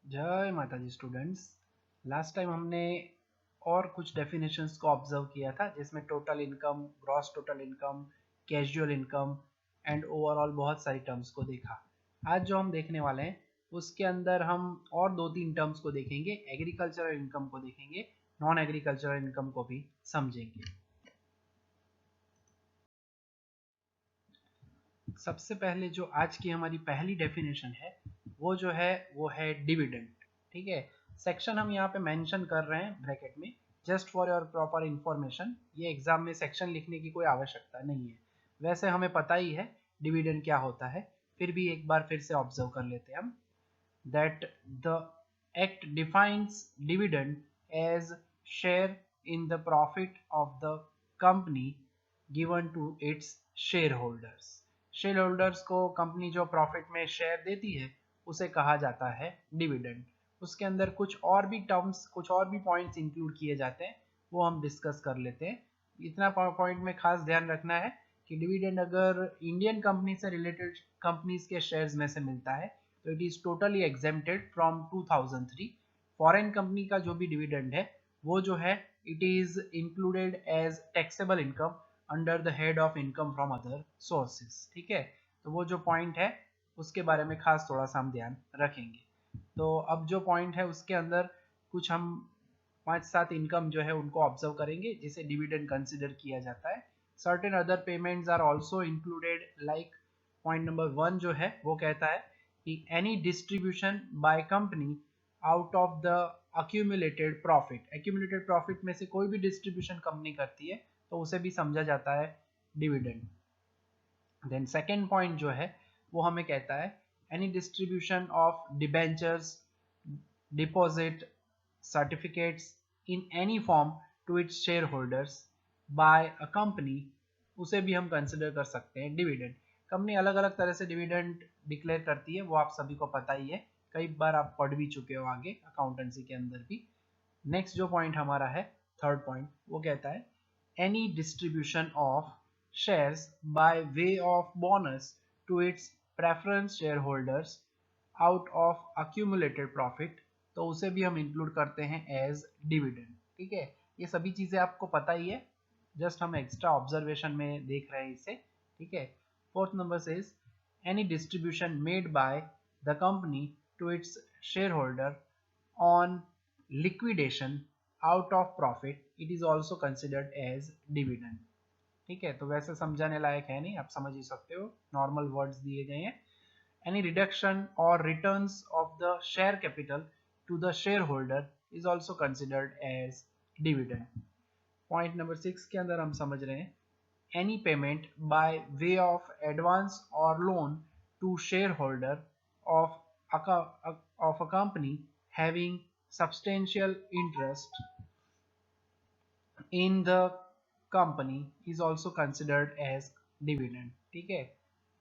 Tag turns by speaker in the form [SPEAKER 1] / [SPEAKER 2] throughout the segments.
[SPEAKER 1] जय माता the students. Last time हमने और कुछ डेफिनेशंस को ऑब्जर्व किया था जिसमें total income, gross total income, casual income and overall बहुत सारी टर्म्स को देखा। आज जो हम देखने वाले हैं उसके अंदर हम और दो तीन टर्म्स को देखेंगे, एग्रीकल्चरल इनकम को देखेंगे, नॉन एग्रीकल्चरल इनकम को भी समझेंगे। सबसे पहले जो आज की हमारी पहली डेफिनेशन है वो है डिविडेंड। ठीक है, सेक्शन हम यहाँ पे मेंशन कर रहे हैं ब्रैकेट में, just for your proper information. ये एग्जाम में सेक्शन लिखने की कोई आवश्यकता नहीं है, वैसे हमें पता ही है डिविडेंड क्या होता है, फिर भी एक बार फिर से ऑब्जर्व कर लेते हैं हम। That the act defines dividend as share in the profit of the company given to its shareholders. Shareholders को कंपनी जो प्रॉफिट में शेयर देती है उसे कहा जाता है डिविडेंड। उसके अंदर कुछ और भी टर्म्स, कुछ और भी पॉइंट्स इंक्लूड किए जाते हैं, वो हम डिस्कस कर लेते हैं। इतना पॉइंट में खास ध्यान रखना है कि डिविडेंड अगर इंडियन कंपनी से रिलेटेड कंपनीज के शेयर्स में से मिलता है तो it is totally exempted from 2003। Foreign company का जो भी डिविडेंड है वो जो है it is included as taxable income under the head of income from other sources. ठीक है, तो वो जो पॉइंट है उसके बारे में खास थोड़ा सा हम ध्यान रखेंगे। तो अब जो पॉइंट है उसके अंदर कुछ हम 5-7 इनकम जो है उनको ऑब्जर्व करेंगे जिसे डिविडेंड कंसिडर किया जाता है। Certain other payments are also included, like point number 1 जो है वो कहता है कि any distribution by company out of the accumulated profit. Accumulated profit में से कोई भी डिस्ट्रीब्यूशन कंपनी करती है तो उसे भी समझा जाता है डिविडेंड। देन सेकेंड पॉइंट जो है वो हमें कहता है any distribution of debentures, deposit, certificates in any form to its shareholders by a company, उसे भी हम कंसिडर कर सकते हैं डिविडेंड। कंपनी अलग अलग तरह से डिविडेंड डिक्लेयर करती है, वो आप सभी को पता ही है, कई बार आप पढ़ भी चुके हो आगे अकाउंटेंसी के अंदर भी। नेक्स्ट जो पॉइंट हमारा है, थर्ड पॉइंट, वो कहता है any distribution of shares by way of bonus to its preference shareholders out of accumulated profit, तो उसे भी हम इंक्लूड करते हैं एज डिविडेंड। ठीक है, ये सभी चीजें आपको पता ही है, जस्ट हम एक्स्ट्रा ऑब्जर्वेशन में देख रहे हैं इसे। ठीक है, फोर्थ नंबर से any distribution made by the company to its shareholder on liquidation out of profit, it is also considered as dividend. ठीक है, तो वैसे समझाने लायक है नहीं, आप समझ ही सकते हो, नॉर्मल वर्ड्स दिए गए हैं। Any reduction or returns of the share capital to the shareholder is also considered as dividend. Point number 6 के अंदर हम समझ रहे हैं any payment by way of advance or loan to shareholder of of a company having substantial interest in the company is also considered as dividend। ठीक है,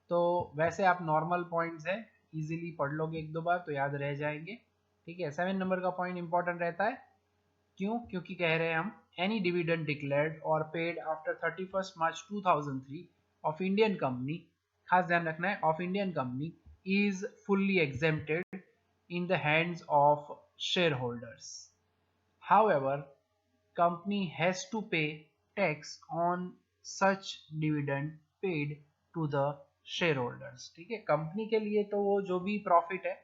[SPEAKER 1] तो वैसे आप नॉर्मल पॉइंट्स है, इजीली पढ़ लोगे एक दो बार तो याद रह जाएंगे। ठीक है, 7 नंबर का पॉइंट इंपॉर्टेंट रहता है, क्यों? क्योंकि कह रहे हैं हम एनी डिविडेंड डिक्लेयर्ड और paid after 31 March 2003 of Indian company, खास ध्यान रखना है, of Indian company is fully exempted in the hands of share holders. However company has to pay tax on such dividend paid to the shareholders। ठीक है, company के लिए तो वो जो भी प्रॉफिट है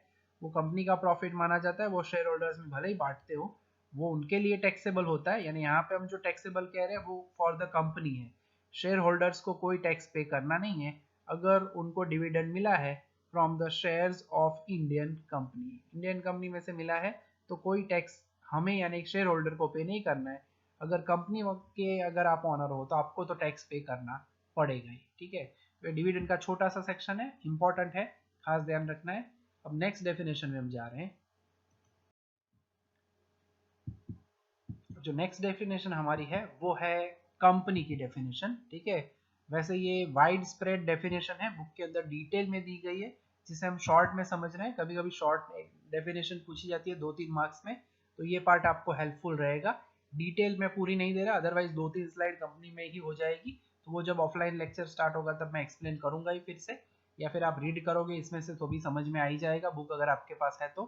[SPEAKER 1] वो कंपनी का प्रॉफिट माना जाता है, वो शेयर होल्डर्स में भले ही बांटते हो वो उनके लिए टैक्सेबल होता है। यानी यहाँ पे हम जो टैक्सेबल कह रहे हैं वो फॉर द कंपनी है, शेयर होल्डर्स को कोई टैक्स पे करना नहीं है अगर उनको डिविडेंड मिला है from the shares of Indian company. Indian company में से मिला है तो कोई टैक्स हमें यानी शेयर होल्डर को पे नहीं करना है। अगर कंपनी के अगर आप ऑनर हो तो आपको तो टैक्स पे करना पड़ेगा ही। ठीक है, तो डिविडेंड का छोटा सा सेक्शन है, इंपॉर्टेंट है, खास ध्यान रखना है। अब नेक्स्ट डेफिनेशन में हम जा रहे हैं। जो नेक्स्ट डेफिनेशन हमारी है वो है कंपनी की डेफिनेशन। ठीक है, वैसे ये वाइड स्प्रेड डेफिनेशन है, बुक के अंदर डिटेल में दी गई है जिसे हम शॉर्ट में समझ रहे हैं। कभी कभी शॉर्ट डेफिनेशन पूछी जाती है 2-3 मार्क्स में, तो ये पार्ट आपको हेल्पफुल रहेगा। डिटेल में पूरी नहीं दे रहा, अदरवाइज 2-3 स्लाइड कंपनी में ही हो जाएगी, तो वो जब ऑफलाइन लेक्चर स्टार्ट होगा तब मैं एक्सप्लेन करूंगा ही फिर से, या फिर आप रीड करोगे इसमें से तो भी समझ में आ ही जाएगा, बुक अगर आपके पास है तो।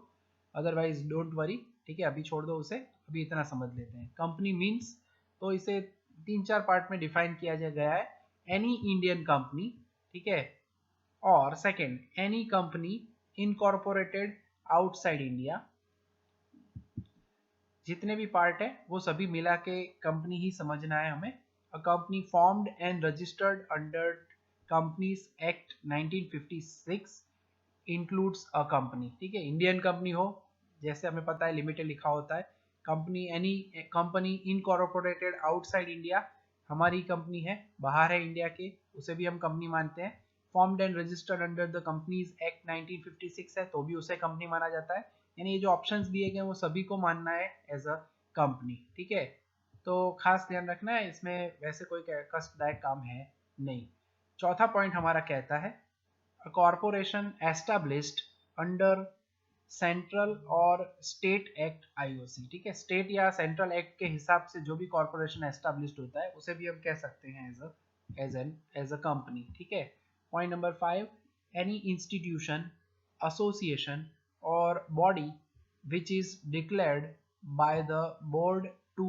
[SPEAKER 1] अदरवाइज डोंट वरी, ठीक है, अभी छोड़ दो उसे, अभी इतना समझ लेते हैं। कंपनी मीन्स, तो इसे 3-4 पार्ट में डिफाइन किया गया है। एनी इंडियन कंपनी, ठीक है, और second any company incorporated outside India. जितने भी पार्ट है वो सभी मिला के कंपनी ही समझना है हमें। A company formed and registered under companies act 1956 includes a company, ठीक है, इंडियन कंपनी हो, जैसे हमें पता है लिमिटेड लिखा होता है। Company any company incorporated outside India, हमारी कंपनी है, बाहर है इंडिया के, उसे भी हम कंपनी मानते हैं। Formed and registered under the companies act 1956 है, तो भी उसे कंपनी माना जाता है। यानी ये जो ऑप्शंस दिए गए वो सभी को मानना है एज अ कंपनी, ठीक है। तो खास ध्यान रखना है, इसमें वैसे कोई कष्टदायक काम है नहीं। चौथा पॉइंट हमारा कहता है a corporation established under central और स्टेट एक्ट आईओसी, ठीक है, स्टेट या सेंट्रल एक्ट के हिसाब से जो भी कॉर्पोरेशन एस्टेब्लिश्ड होता है उसे भी हम कह सकते हैं एज अ कंपनी, ठीक है। Point number 5, any institution, association or body which is declared by the board to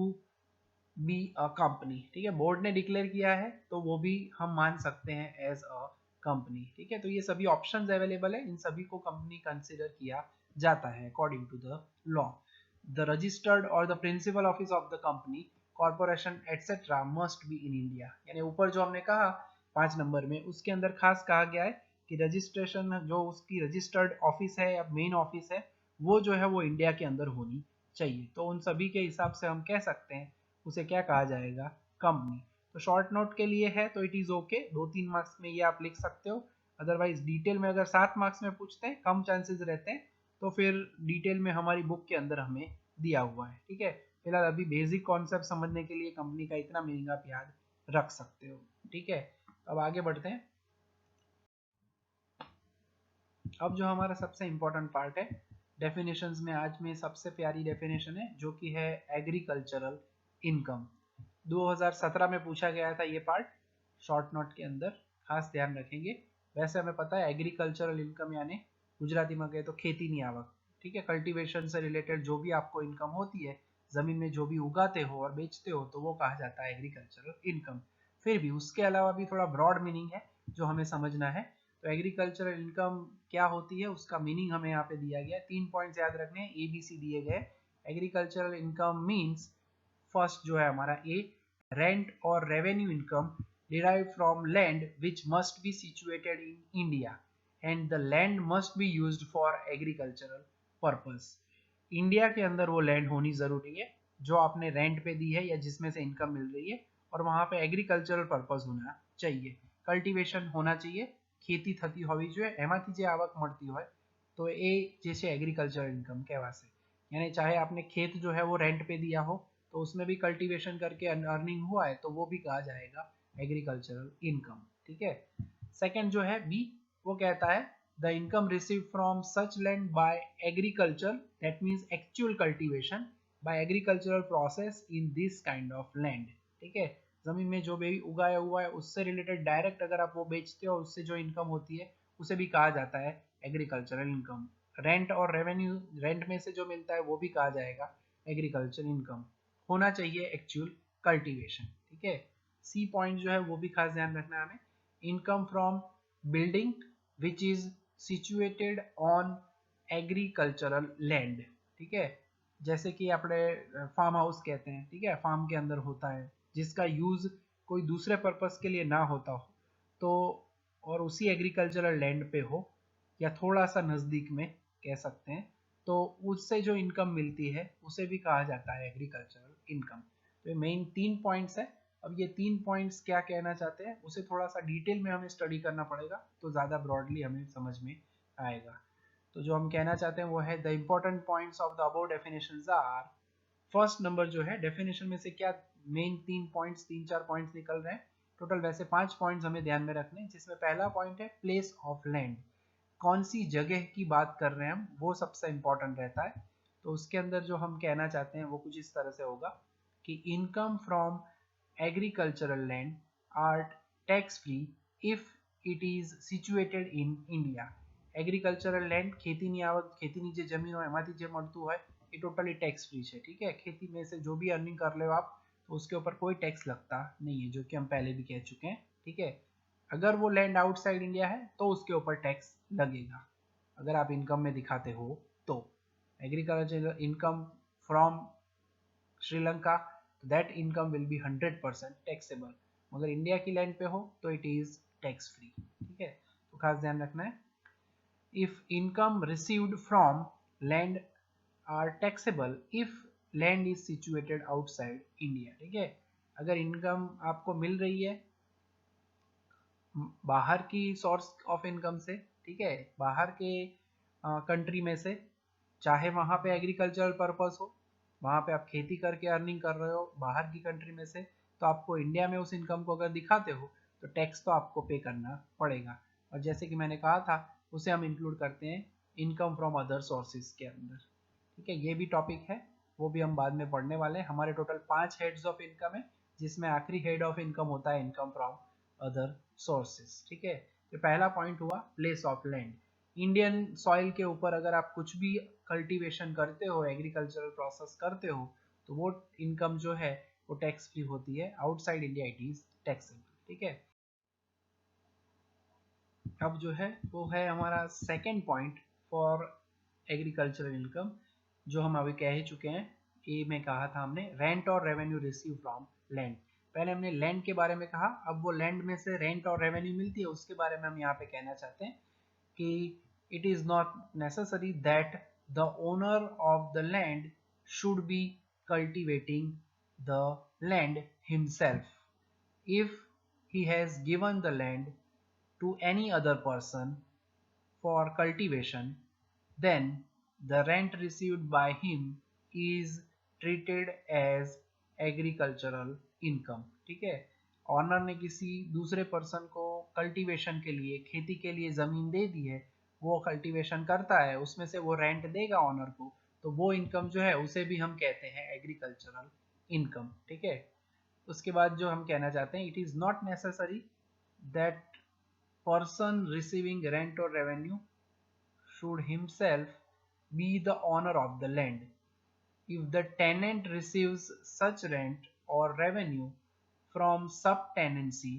[SPEAKER 1] be a company, ठीक है, बोर्ड ने डिक्लेयर किया है तो वो भी हम मान सकते हैं एज अ कंपनी, ठीक है। तो ये सभी ऑप्शंस अवेलेबल है, इन सभी को कंपनी कंसिडर किया जाता है according to the law. The registered or the principal office of the company, corporation etcetera must be in India. यानी ऊपर जो हमने कहा 5 नंबर में, उसके अंदर खास कहा गया है कि रजिस्ट्रेशन जो उसकी रजिस्टर्ड ऑफिस है या मेन ऑफिस है वो जो है वो इंडिया के अंदर होनी चाहिए। तो उन सभी के हिसाब से हम कह सकते हैं उसे क्या कहा जाएगा, कंपनी। तो शॉर्ट नोट के लिए है तो इट इज ओके, 2-3 मार्क्स में ये आप लिख सकते हो। अदरवाइज डिटेल में अगर 7 मार्क्स में पूछते हैं, कम चांसेस रहते हैं, तो फिर डिटेल में हमारी बुक के अंदर हमें दिया हुआ है, ठीक है। फिलहाल अभी बेसिक कॉन्सेप्ट समझने के लिए कंपनी का इतना मीनिंग आप याद रख सकते हो, ठीक है। अब आगे बढ़ते हैं। अब जो हमारा सबसे इंपॉर्टेंट पार्ट है डेफिनेशंस में, आज में सबसे प्यारी डेफिनेशन है जो कि है एग्रीकल्चरल इनकम। 2017 में पूछा गया था ये पार्ट शॉर्ट नोट के अंदर, खास ध्यान रखेंगे। वैसे हमें पता है एग्रीकल्चरल इनकम यानी गुजराती में कहे तो खेती नहीं आवक, ठीक है, कल्टीवेशन से रिलेटेड जो भी आपको इनकम होती है, जमीन में जो भी उगाते हो और बेचते हो, तो वो कहा जाता है एग्रीकल्चरल इनकम। फिर भी उसके अलावा भी थोड़ा ब्रॉड मीनिंग है जो हमें समझना है। तो एग्रीकल्चरल इनकम क्या होती है उसका मीनिंग हमें यहाँ पे दिया गया है, 3 पॉइंट्स याद रखने हैं, ABC दिए गए। एग्रीकल्चरल इनकम मीन्स, फर्स्ट जो है हमारा ए, रेंट और revenue income derived from land which must be situated in India and the land must be used for agricultural purpose। India के अंदर वो लैंड होनी जरूरी है जो आपने रेंट पे दी है या जिसमें से इनकम मिल रही है, और वहां पे एग्रीकल्चरल पर्पस होना चाहिए, कल्टीवेशन होना चाहिए, ખેતી થતી હોવી જોઈએ, એમાંથી જે આવક મળતી હોય તો એ જે છે એગ્રીકલ્ચરલ ઇનકમ કહેવાશે। यानी चाहे आपने खेत जो है वो रेंट पे दिया हो तो उसमें भी कल्टीवेशन करके अर्निंग हुआ है तो वो भी कहा जाएगा एग्रीकल्चरल इनकम, ठीक है। सेकंड जो है बी, वो कहता है the income receive from such land by agriculture, that means actual cultivation by agricultural process in this kind of land, ठीक है। जमीन में जो भी उगाया हुआ है उससे रिलेटेड डायरेक्ट अगर आप वो बेचते हो उससे जो इनकम होती है उसे भी कहा जाता है एग्रीकल्चरल इनकम। रेंट और रेवेन्यू, रेंट में से जो मिलता है वो भी कहा जाएगा एग्रीकल्चर इनकम। होना चाहिए एक्चुअल कल्टीवेशन, ठीक है। सी पॉइंट जो है वो भी खास ध्यान रखना है हमें, income from building which is situated on agricultural land, ठीक है। जैसे कि अपने फार्म हाउस कहते हैं, ठीक है, फार्म के अंदर होता है जिसका यूज कोई दूसरे पर्पस के लिए ना होता हो, तो और उसी एग्रीकल्चरल लैंड पे हो या थोड़ा सा नजदीक में कह सकते हैं, तो उससे जो इनकम मिलती है उसे भी कहा जाता है एग्रीकल्चरल इनकम। तो ये मेन 3 पॉइंट्स है। अब ये 3 पॉइंट्स क्या कहना चाहते हैं उसे थोड़ा सा डिटेल में हमें स्टडी करना पड़ेगा तो ज़्यादा ब्रॉडली हमें समझ में आएगा। तो जो हम कहना चाहते हैं वो है the important points of the above definitions are, first number जो है डेफिनेशन में से क्या मेन 3 पॉइंट्स, 3-4 पॉइंट्स निकल रहे हैं, टोटल वैसे 5 पॉइंट्स हमें ध्यान में रखने हैं, जिसमें पहला पॉइंट है प्लेस ऑफ लैंड, कौन सी जगह की बात कर रहे हैं हम, वो सबसे इंपॉर्टेंट रहता है। तो उसके अंदर जो हम कहना चाहते हैं वो कुछ इस तरह से होगा कि income from agricultural land are tax free if it is situated in India agricultural land, ખેતીની આવક, ખેતીની જે જમીન હોય એમાંથી જે મળતું હોય ये टोटली टैक्स फ्री है, ठीक है। खेती में से जो भी अर्निंग कर ले आप तो उसके ऊपर कोई टैक्स लगता नहीं है, जो कि हम पहले भी कह चुके हैं, ठीक है। अगर वो लैंड आउटसाइड इंडिया है तो उसके ऊपर टैक्स लगेगा, अगर आप इनकम में दिखाते हो तो। Agriculture income from Sri Lanka, that income will be 100% taxable, मगर इंडिया की लैंड पे हो तो इट इज टैक्स फ्री, ठीक है। तो खास ध्यान रखना है। If income received from land are taxable if land is situated outside India, ठीक है। अगर इनकम आपको मिल रही है बाहर की सोर्स ऑफ इनकम से, ठीक है, बाहर के कंट्री में से, चाहे वहाँ पे एग्रीकल्चरल पर्पस हो, वहाँ पे आप खेती करके अर्निंग कर रहे हो बाहर की कंट्री में से, तो आपको इंडिया में उस इनकम को अगर दिखाते हो तो टैक्स तो आपको पे करना पड़ेगा। और जैसे कि मैंने कहा था उसे हम इंक्लूड करते हैं इनकम फ्रॉम अदर सोर्सेज के अंदर, ठीक है। ये भी टॉपिक है, वो भी हम बाद में पढ़ने वाले हैं। हमारे टोटल 5 हेड्स ऑफ इनकम है, जिसमें आखिरी हेड ऑफ इनकम होता है इनकम फ्रॉम अदर सोर्सेज, ठीक है। तो पहला पॉइंट हुआ place of land. Indian soil के ऊपर अगर आप कुछ भी कल्टीवेशन करते हो, एग्रीकल्चरल प्रोसेस करते हो, तो वो इनकम जो है वो टैक्स फ्री होती है। Outside India it is taxable, ठीक है। अब जो है वो है हमारा second point for agricultural income, जो हम अभी कह ही चुके हैं। ए में कहा था हमने रेंट और रेवेन्यू रिसीव फ्रॉम लैंड। पहले हमने लैंड के बारे में कहा, अब वो लैंड में से रेंट और रेवेन्यू मिलती है उसके बारे में हम यहाँ पे कहना चाहते हैं कि it is not necessary that the owner of the land should be cultivating the land himself if he has given the land to any other person for cultivation, then the rent received by him is treated as agricultural income, ठीक है। Honour ने किसी दूसरे person को cultivation के लिए, खेती के लिए जमीन दे दी है, वो कल्टीवेशन करता है, उसमें से वो रेंट देगा ऑनर को, तो वो इनकम जो है उसे भी हम कहते हैं एग्रीकल्चरल इनकम, ठीक है। उसके बाद जो हम कहना चाहते हैं, it is not necessary that person receiving rent or revenue should himself be the owner of the land. If the tenant receives such rent or revenue from subtenancy,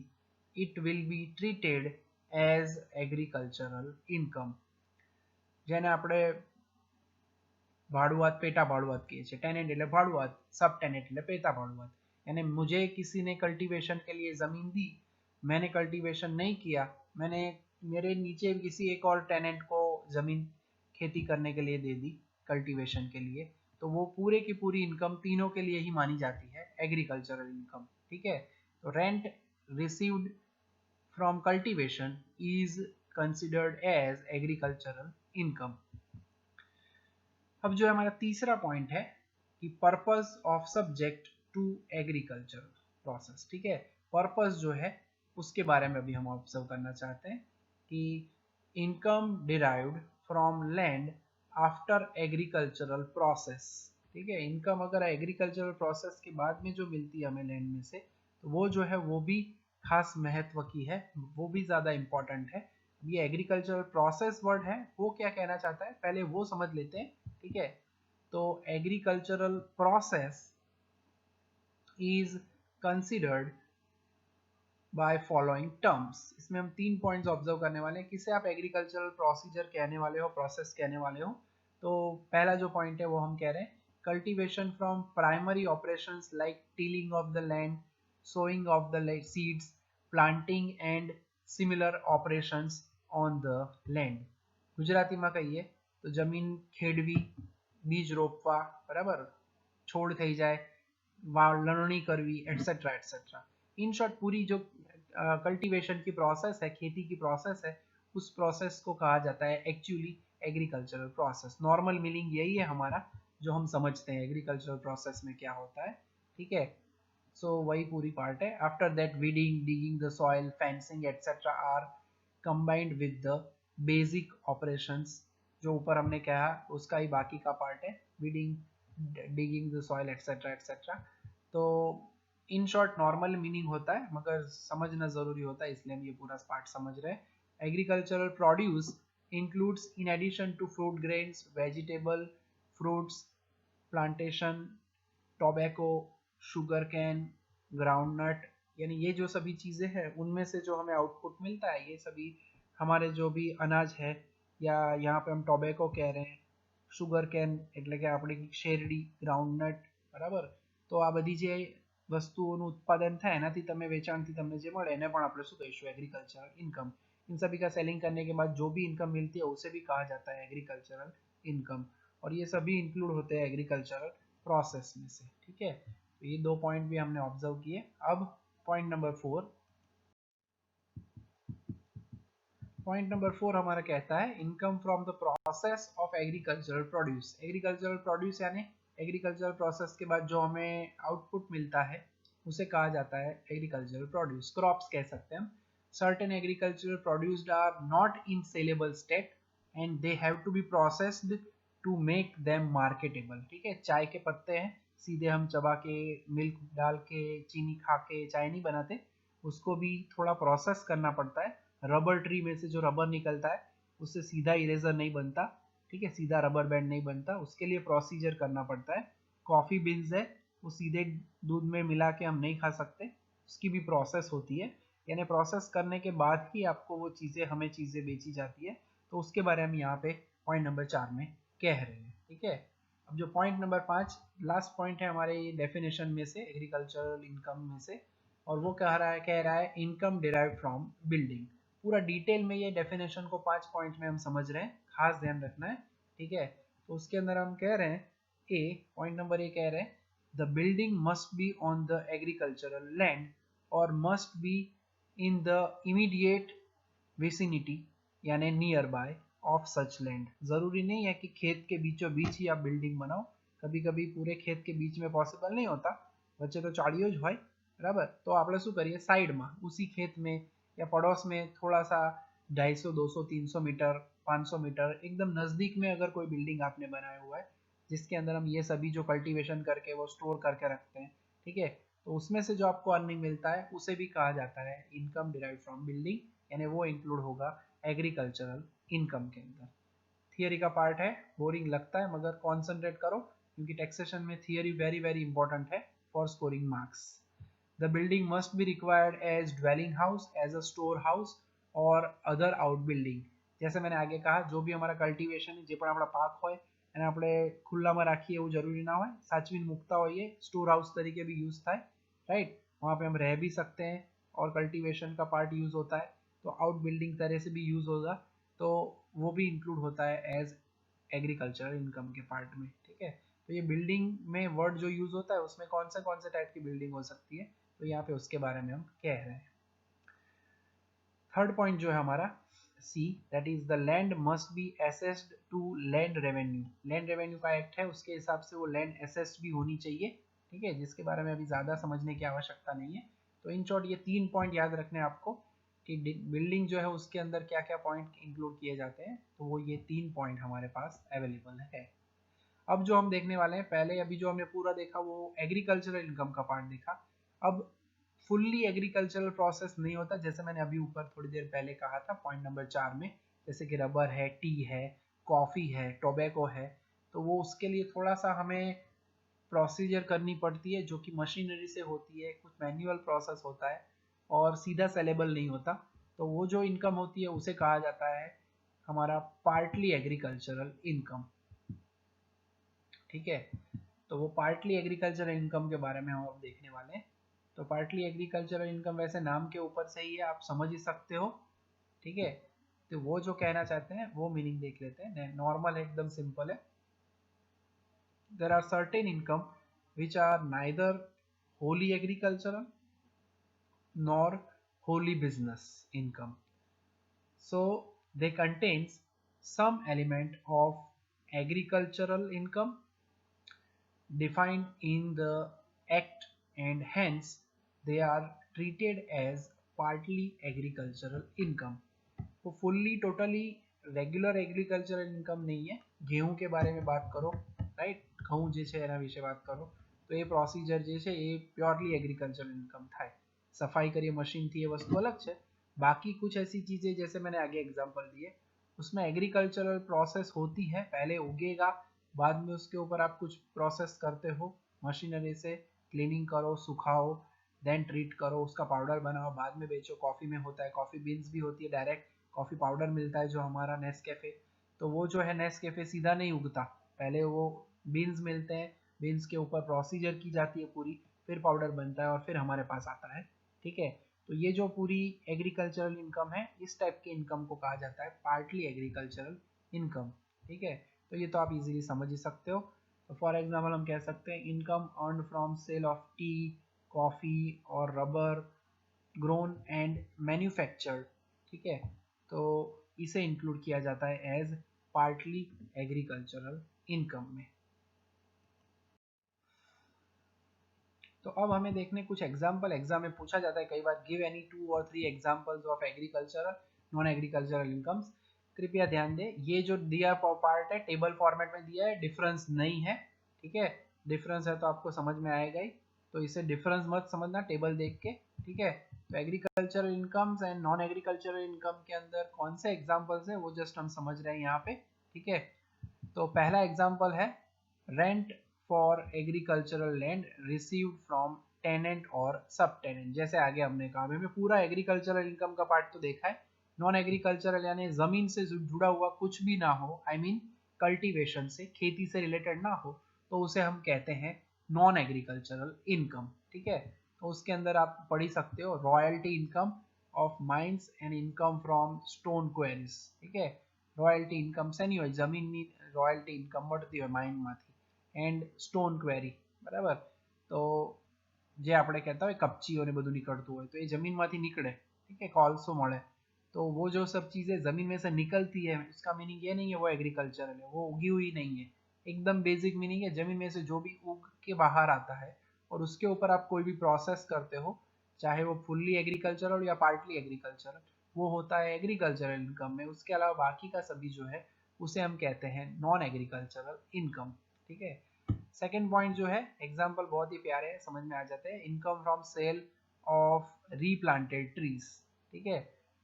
[SPEAKER 1] it will be treated as agricultural income. જેને આપણે भाड़ुआत PETA भाड़ुआत कहिए છીએ। Tenant એટલે ભાડુઆત, सब tenant એટલે PETA भाड़ुआत। यानी मुझे किसी ने कल्टीवेशन के लिए जमीन दी, मैंने कल्टीवेशन नहीं किया, मैंने मेरे नीचे किसी एक और टेनेंट को जमीन खेती करने के लिए दे दी कल्टीवेशन के लिए, तो वो पूरे की पूरी इनकम तीनों के लिए ही मानी जाती है एग्रीकल्चरल इनकम, ठीक है। तो rent received from cultivation is considered as agricultural income. अब जो हमारा तीसरा पॉइंट है कि purpose of subject to agriculture process, ठीक है। पर्पस जो है उसके बारे में भी हम ऑब्जर्व करना चाहते हैं कि income derived from land after agricultural process, ठीक है। इनकम अगर एग्रीकल्चरल प्रोसेस के बाद में जो मिलती है हमें लैंड में से, तो वो जो है वो भी खास महत्व की है, वो भी ज़्यादा इम्पोर्टेंट है। ये एग्रीकल्चरल प्रोसेस वर्ड है, वो क्या कहना चाहता है पहले वो समझ लेते हैं, ठीक है। तो agricultural process is considered by following terms. इसमें हम 3 पॉइंट्स ऑब्जर्व करने वाले हैं, किसे आप एग्रीकल्चरल प्रोसीजर कहने वाले हो, प्रोसेस कहने वाले हो। तो पहला जो पॉइंट है वो हम कह रहे हैं cultivation from primary operations like tilling of the land, sowing of the seeds, planting and similar operations on the land. ગુજરાતીમાં કહીએ તો જમીન ખેડવી, બીજ રોપવા, બરાબર, છોડ થઈ જાય, લણણી કરવી, એટसेट्रा एटसेट्रा। इन शॉर्ट पूरी जो कल्टीवेशन की प्रोसेस है, खेती की प्रोसेस है, उस प्रोसेस को कहा जाता है actually agricultural process. Normal meaning यही है हमारा जो हम समझते हैं एग्रीकल्चरल प्रोसेस में क्या होता है, ठीक है। सो वही पूरी पार्ट है। After that weeding, digging the soil, fencing etcetera are combined with the basic operations. जो ऊपर हमने कहा उसका ही बाकी का पार्ट है, weeding, digging the soil etcetera etcetera. तो इन शॉर्ट नॉर्मल मीनिंग होता है, मगर समझना जरूरी होता है, इसलिए हम ये पूरा पार्ट समझ रहे हैं। Agricultural produce includes in addition to fruit grains, vegetable, fruits, plantation, tobacco, sugar cane, groundnut, यानी ये जो सभी चीज़ें हैं उनमें से जो हमें आउटपुट मिलता है ये सभी हमारे जो भी अनाज है या यहाँ पे हम टोबैको कह रहे हैं, शुगर કેન એટલે કે આપણી શેરડી, ગ્રાઉન્ડનટ, બરાબર. તો આ બધી જે વસ્તુઓનું ઉત્પાદન થાય એનાથી તમે વેચાણથી તમને જે મળે એને પણ આપણે શું કહીશું एग्रीकल्चरल इनकम. इन सभी का सेलिंग करने के बाद जो भी इनकम मिलती है उसे भी कहा जाता है एग्रीकल्चरल इनकम. और ये सभी इंक्लूड होते हैं एग्रीकल्चरल प्रोसेस में से. ठीक है, तो ये 2 पॉइंट भी हमने ऑब्जर्व किए. अब पॉइंट नंबर 4. पॉइंट नंबर 4 हमारा कहता है income from the process of agricultural produce. Agricultural produce यानी एग्रीकल्चरल प्रोसेस के बाद जो हमें आउटपुट मिलता है उसे कहा जाता है एग्रीकल्चरल प्रोड्यूस. क्रॉप्स कह सकते हैं हम. Certain agricultural produced are not in saleable state and they have to be processed to make them marketable. ठीक है, चाय के पत्ते हैं, सीधे हम चबा के मिल्क डाल के चीनी खा के चाय नहीं बनाते, उसको भी थोड़ा प्रोसेस करना पड़ता है. रबर ट्री में से जो रबर निकलता है उससे सीधा इरेजर नहीं बनता. ठीक है, सीधा रबर बैंड नहीं बनता, उसके लिए प्रोसीजर करना पड़ता है. कॉफ़ी बीन्स है वो सीधे दूध में मिला के हम नहीं खा सकते, उसकी भी प्रोसेस होती है. यानी प्रोसेस करने के बाद ही आपको वो चीज़ें हमें चीज़ें बेची जाती है. तो उसके बारे में यहाँ पे पॉइंट नंबर 4 में कह रहे हैं. ठीक है, अब जो पॉइंट नंबर 5 लास्ट पॉइंट है हमारे डेफिनेशन में से एग्रीकल्चरल इनकम में से, और वो कह रहा है इनकम डिराइव फ्रॉम बिल्डिंग. पूरा डिटेल में ये डेफिनेशन को 5 पॉइंट में हम समझ रहे हैं, खास ध्यान रखना है. ठीक है, तो उसके अंदर हम कह रहे हैं पॉइंट नंबर ए कह रहे हैं the building must be on the agricultural land or must be in the immediate vicinity यानी nearby of such land. जरूरी नहीं है कि खेत के बीचों बीच ही आप बिल्डिंग बनाओ, कभी कभी पूरे खेत के बीच में पॉसिबल नहीं होता, वच्चे तो चाड़ियों ज હોય, बराबर. तो આપણે શું કરીએ સાઈડમાં उसी खेत में या पड़ोस में थोड़ा सा 250, 200, 300 मीटर, 500 मीटर एकदम नज़दीक में अगर कोई बिल्डिंग आपने बनाया हुआ है जिसके अंदर हम ये सभी जो कल्टीवेशन करके वो स्टोर करके रखते हैं, ठीक है, तो उसमें से जो आपको अर्निंग मिलता है उसे भी कहा जाता है इनकम डिराइव फ्रॉम बिल्डिंग, यानी वो इंक्लूड होगा एग्रीकल्चरल इनकम के अंदर. थियरी का पार्ट है, बोरिंग लगता है मगर कॉन्सेंट्रेट करो क्योंकि टैक्सेशन में थियरी वेरी वेरी इंपॉर्टेंट है for scoring marks. The building must be required as dwelling house, as a store house or other outbuilding. जैसे मैंने आगे कहा जो भी हमारा कल्टीवेशन है જે પણ આપણા પાક હોય એને આપણે ખુલ્લામાં રાખીએ એવું જરૂરી ના હોય, સાચવીને મૂકતા હોઈએ, स्टोर हाउस तरीके भी यूज થાય, राइट. वहाँ पे हम रह भी सकते हैं और कल्टीवेशन का पार्ट यूज होता है, तो आउट बिल्डिंग तरह से भी यूज होगा, तो वो भी इंक्लूड होता है एज एग्रीकल्चरल इनकम के पार्ट में. ठीक है, तो ये बिल्डिंग में वर्ड जो यूज होता है उसमें कौन से टाइप की बिल्डिंग हो सकती है, तो यहाँ पे उसके बारे में हम कह रहे हैं. थर्ड पॉइंट जो है हमारा C, that is the land must be assessed to land revenue. Land revenue का एक्ट है, उसके हिसाब से वो लैंड असेस्ड भी होनी चाहिए. ठीक है, जिसके बारे में अभी ज़्यादा समझने की आवश्यकता नहीं है. तो इन शॉर्ट ये 3 पॉइंट याद रखने आपको कि बिल्डिंग जो है उसके अंदर क्या क्या पॉइंट इंक्लूड किए जाते हैं, तो वो ये 3 पॉइंट हमारे पास अवेलेबल है. अब जो हम देखने वाले हैं, पहले अभी जो हमने पूरा देखा वो एग्रीकल्चरल इनकम का पार्ट देखा. अब फुल्ली एग्रीकल्चरल प्रोसेस नहीं होता, जैसे मैंने अभी ऊपर थोड़ी देर पहले कहा था पॉइंट नंबर 4 में, जैसे कि रबर है, टी है, कॉफ़ी है, टोबैको है, तो वो उसके लिए थोड़ा सा हमें प्रोसीजर करनी पड़ती है जो कि मशीनरी से होती है, कुछ मैन्युअल प्रोसेस होता है और सीधा सेलेबल नहीं होता. तो वो जो इनकम होती है उसे कहा जाता है हमारा पार्टली एग्रीकल्चरल इनकम. ठीक है, तो वो पार्टली एग्रीकल्चरल इनकम के बारे में हम अब देखने वाले हैं. तो पार्टली एग्रीकल्चरल इनकम वैसे नाम के ऊपर से ही है, आप समझ ही सकते हो. ठीक है, तो वो जो कहना चाहते हैं वो मीनिंग देख लेते हैं. नॉर्मल है, एकदम सिंपल है. There are certain income which are neither wholly agricultural nor wholly business income. So they contains some element of agricultural income defined in the act and hence they are treated as partly agricultural income. तो fully totally regular agricultural income नहीं है. गेहूं के बारे में बात करो, right, ઘઉં જે છે એના વિશે વાત કરો તો એ પ્રોસીજર જે છે એ પ્યોરલી एग्रीकल्चरल इनकम થાય. सफाई करिए मशीन थी, ये वस्तु अलग है. बाकी कुछ ऐसी चीजें जैसे मैंने आगे एग्जांपल दिए उसमें एग्रीकल्चरल प्रोसेस होती है, पहले उगेगा, बाद में उसके ऊपर आप कुछ प्रोसेस करते हो मशीनरी से, क्लीनिंग करो, सुखाओ, देन ट्रीट करो, उसका पाउडर बनाओ, बाद में बेचो। कॉफ़ी में होता है, कॉफ़ी बीन्स भी होती है, डायरेक्ट कॉफ़ी पाउडर मिलता है जो हमारा नेस्कैफे, तो वो जो है नेस्कैफे सीधा नहीं उगता, पहले वो बीन्स मिलते हैं, बीन्स के ऊपर प्रोसीजर की जाती है पूरी, फिर पाउडर बनता है और फिर हमारे पास आता है। ठीक है, तो ये जो पूरी एग्रीकल्चरल इनकम है, इस टाइप के इनकम को कहा जाता है पार्टली एग्रीकल्चरल इनकम। ठीक है, तो ये तो आप इजीली समझ ही सकते हो। तो फॉर एग्जांपल हम कह सकते हैं income earn from sale of tea, coffee और रबर ग्रोन एंड मैन्युफैक्चर्ड। ठीक है, तो इसे इंक्लूड किया जाता है एज पार्टली एग्रीकल्चरल इनकम में। तो अब हमें देखने कुछ एग्जाम्पल, एग्जाम में पूछा जाता है कई बार, गिव एनी 2 और 3 examples of agricultural non agricultural incomes. कृपया ध्यान दें, ये जो दिया पार्ट है टेबल फॉर्मेट में दिया है, डिफरेंस नहीं है। ठीक है, डिफरेंस है तो आपको समझ में आएगा ही, तो इसे डिफरेंस मत समझना टेबल देख के। ठीक है, तो agricultural incomes and non agricultural income के अंदर कौन से एग्जाम्पल्स है वो जस्ट हम समझ रहे हैं यहाँ पे। ठीक है, तो पहला एग्जाम्पल है rent for agricultural land received from tenant or सब टेनेंट। जैसे आगे हमने कहा, हमने पूरा एग्रीकल्चरल इनकम का पार्ट तो देखा है। नॉन एग्रीकल्चरल यानी जमीन से जुड़ा हुआ कुछ भी ना हो, आई मीन कल्टीवेशन से, खेती से रिलेटेड ना हो, तो उसे हम कहते हैं नॉन एग्रीकल्चरल इनकम। ठीक है, तो उसके अंदर आप पढ़ ही सकते हो royalty income of mines and income from stone queries. ठीक है, રોયલ્ટી ઇન્કમ શેની હોય, જમીનની રોયલ્ટી ઇન્કમ મળતી હોય માઇનમાંથી, એન્ડ સ્ટોન ક્વેરી, બરાબર, તો જે આપણે કહેતા હોય કપચીઓ ને બધું નીકળતું હોય, તો એ જમીનમાંથી નીકળે, ठीक है, કોલસો મળે, तो वो जो सब चीज़ें ज़मीन में से निकलती है, इसका मीनिंग ये नहीं है वो एग्रीकल्चरल है, वो उगी हुई नहीं है, एकदम बेसिक मीनिंग है ज़मीन में से जो भी उग के बाहर आता है और उसके ऊपर आप कोई भी प्रोसेस करते हो, चाहे वो फुल्ली एग्रीकल्चरल या पार्टली एग्रीकल्चरल, वो होता है एग्रीकल्चरल इनकम में। उसके अलावा बाकी का सभी जो है उसे हम कहते हैं नॉन एग्रीकल्चरल इनकम। ठीक है, सेकेंड पॉइंट जो है, एग्जाम्पल बहुत ही प्यारे हैं, समझ में आ जाते हैं। Income from sale of replanted trees. ठीक है,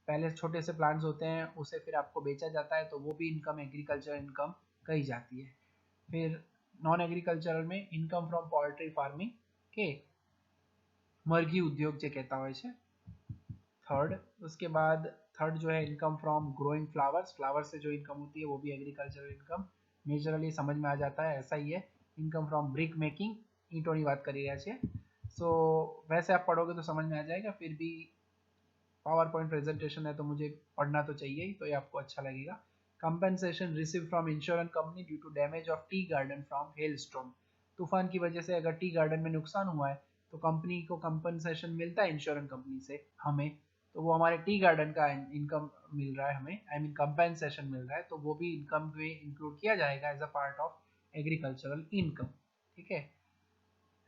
[SPEAKER 1] पहले छोटे से प्लांट्स होते हैं, उसे फिर आपको बेचा जाता है, तो वो भी इनकम एग्रीकल्चर इनकम कही जाती है। फिर नॉन एग्रीकल्चरल में इनकम फ्रॉम पोल्ट्री फार्मिंग के मरघी उद्योग जो कहता है थर्ड। उसके बाद थर्ड जो है income from growing flowers, flower से जो इनकम होती है वो भी एग्रीकल्चरल इनकम नेचुरली समझ में आ जाता है, ऐसा ही है। इनकम फ्रॉम ब्रिक मेकिंग, ईंटों बात करी रहा है, सो वैसे आप पढ़ोगे तो समझ में आ जाएगा, फिर भी पावर पॉइंट प्रेजेंटेशन है तो मुझे पढ़ना तो चाहिए ही, तो ये आपको अच्छा लगेगा। Compensation receive from insurance company due to damage of tea garden from hailstorm. तूफान की वजह से अगर टी गार्डन में नुकसान हुआ है तो कंपनी को कंपनसेशन मिलता है इंश्योरेंस कंपनी से हमें, तो वो हमारे टी गार्डन का इनकम मिल रहा है हमें, आई मीन कंपेंसेशन मिल रहा है, तो वो भी इनकम में इंक्लूड किया जाएगा as a part of agricultural income. ठीक है,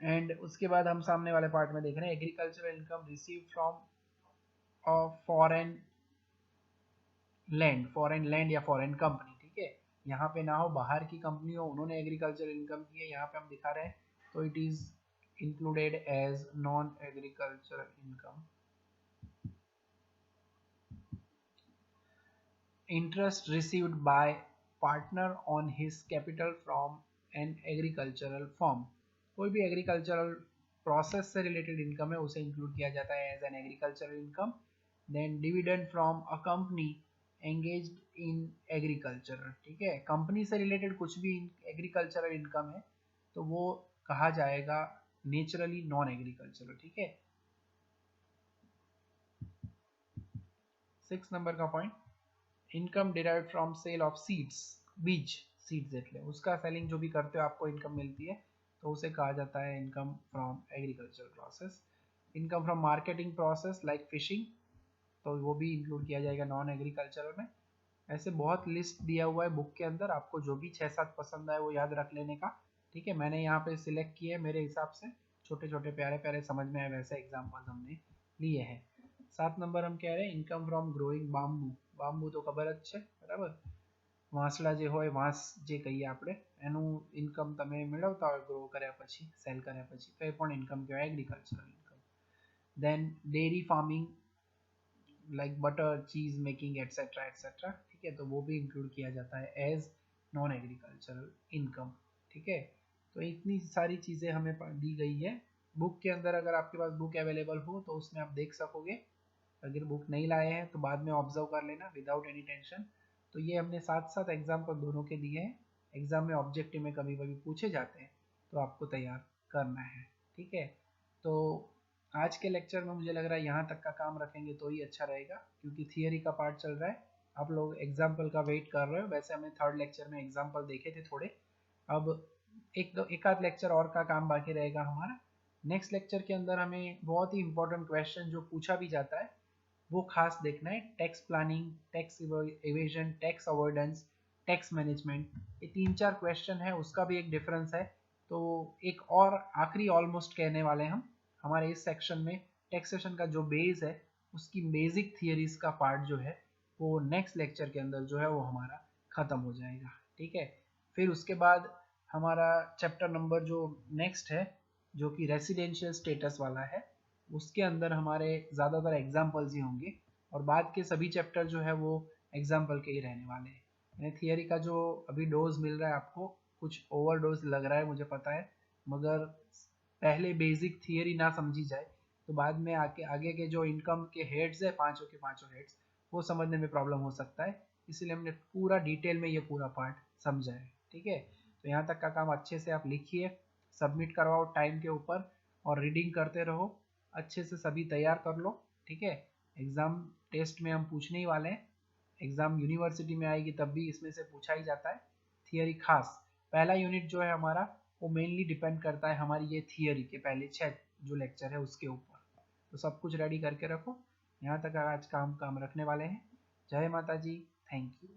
[SPEAKER 1] एंड उसके बाद हम सामने वाले पार्ट में देख रहे हैं agricultural income receive from foreign land, foreign land या फॉरेन कंपनी। ठीक है, यहाँ पे ना हो बाहर की कंपनी हो, उन्होंने एग्रीकल्चरल इनकम की है, यहाँ पे हम दिखा रहे हैं, तो it is included as non agricultural income. Interest received by partner on his capital from an agricultural firm। कोई भी एग्रीकल्चरल प्रोसेस से रिलेटेड इनकम है उसे इंक्लूड किया जाता है as an agricultural income. Then dividend from a company engaged in agriculture. ठीक है, कंपनी से रिलेटेड कुछ भी एग्रीकल्चरल इनकम है तो वो कहा जाएगा नेचुरली नॉन एग्रीकल्चरल। ठीक है, 6 नंबर का point, income derived from sale of seeds, बीज, सीड्स એટલે उसका सेलिंग जो भी करते हो आपको इनकम मिलती है, तो उसे कहा जाता है income from agriculture process. Income from marketing process like fishing, तो वो भी इंक्लूड किया जाएगा नॉन एग्रीकल्चरल में। ऐसे बहुत लिस्ट दिया हुआ है बुक के अंदर, आपको जो भी 6-7 पसंद आए वो याद रख लेने का। ठीक है, मैंने यहाँ पे सिलेक्ट किए मेरे हिसाब से, छोटे छोटे प्यारे प्यारे समझ में आए वैसे एग्जाम्पल्स हमने लिए हैं। 7 नंबर हम कह रहे हैं income from growing bamboo. Bamboo તો ખબર જ છે, બરાબર, વાંસળા જે હોય, વાંસ જે કહીએ આપણે, એનું ઇન્કમ તમે મેળવતા હોય ગ્રો કર્યા પછી, સેલ કર્યા પછી, તો એ પણ ઇન્કમ કહેવાય agricultural income. Then dairy farming like butter, cheese making etcetera etcetera. ठीक है, ठीक है, तो वो भी इंक्लूड किया जाता है एज नॉन एग्रीकल्चरल इनकम। ठीक है, तो इतनी सारी चीज़ें हमें दी गई है बुक के अंदर। अगर आपके पास बुक अवेलेबल हो तो उसमें आप देख सकोगे, अगर बुक नहीं लाए हैं तो बाद में ऑब्जर्व कर लेना विदाउट एनी टेंशन। तो ये हमने साथ साथ एग्जाम्पल दोनों के दिए हैं, एग्जाम में ऑब्जेक्टिव में कभी कभी पूछे जाते हैं, तो आपको तैयार करना है। ठीक है, तो आज के लेक्चर में मुझे लग रहा है यहाँ तक का काम रखेंगे तो ही अच्छा रहेगा, क्योंकि थियरी का पार्ट चल रहा है, आप लोग एग्जाम्पल का वेट कर रहे हो। वैसे हमने थर्ड लेक्चर में एग्जाम्पल देखे थे थोड़े, अब एक आध लेक्चर और का काम बाकी रहेगा हमारा। नेक्स्ट लेक्चर के अंदर हमें बहुत ही इंपॉर्टेंट क्वेश्चन जो पूछा भी जाता है वो खास देखना है, tax planning, tax evasion, tax avoidance, tax management, ये 3-4 क्वेश्चन है, उसका भी एक डिफरेंस है। तो एक और आखिरी ऑलमोस्ट कहने वाले हम हमारे इस सेक्शन में, टैक्सेशन का जो बेस है उसकी बेसिक थियरीज का पार्ट जो है वो नेक्स्ट लेक्चर के अंदर जो है वो हमारा खत्म हो जाएगा। ठीक है, फिर उसके बाद हमारा चैप्टर नंबर जो नेक्स्ट है जो कि रेसिडेंशियल स्टेटस वाला है, उसके अंदर हमारे ज़्यादातर एग्जाम्पल्स ही होंगे, और बाद के सभी चैप्टर जो है वो एग्जाम्पल के ही रहने वाले हैं। यानी थियरी का जो अभी डोज मिल रहा है आपको, कुछ ओवर डोज लग रहा है मुझे पता है, मगर पहले बेसिक थियरी ना समझी जाए तो बाद में आगे के जो इनकम के हेड्स है, पांचों के पांचों हेड्स, वो समझने में प्रॉब्लम हो सकता है। इसलिए हमने पूरा डिटेल में ये पूरा पार्ट समझा है। ठीक है, तो यहाँ तक का काम अच्छे से आप लिखिए, सबमिट करवाओ टाइम के ऊपर, और रीडिंग करते रहो, अच्छे से सभी तैयार कर लो। ठीक है, एग्ज़ाम टेस्ट में हम पूछने ही वाले हैं, एग्ज़ाम यूनिवर्सिटी में आएगी तब भी इसमें से पूछा ही जाता है थियरी खास। पहला यूनिट जो है हमारा वो मेनली डिपेंड करता है हमारी ये थियरी के पहले 6 जो लेक्चर है उसके ऊपर। तो सब कुछ रेडी करके रखो, यहाँ तक आज काम रखने वाले हैं। जय माता जी, थैंक यू।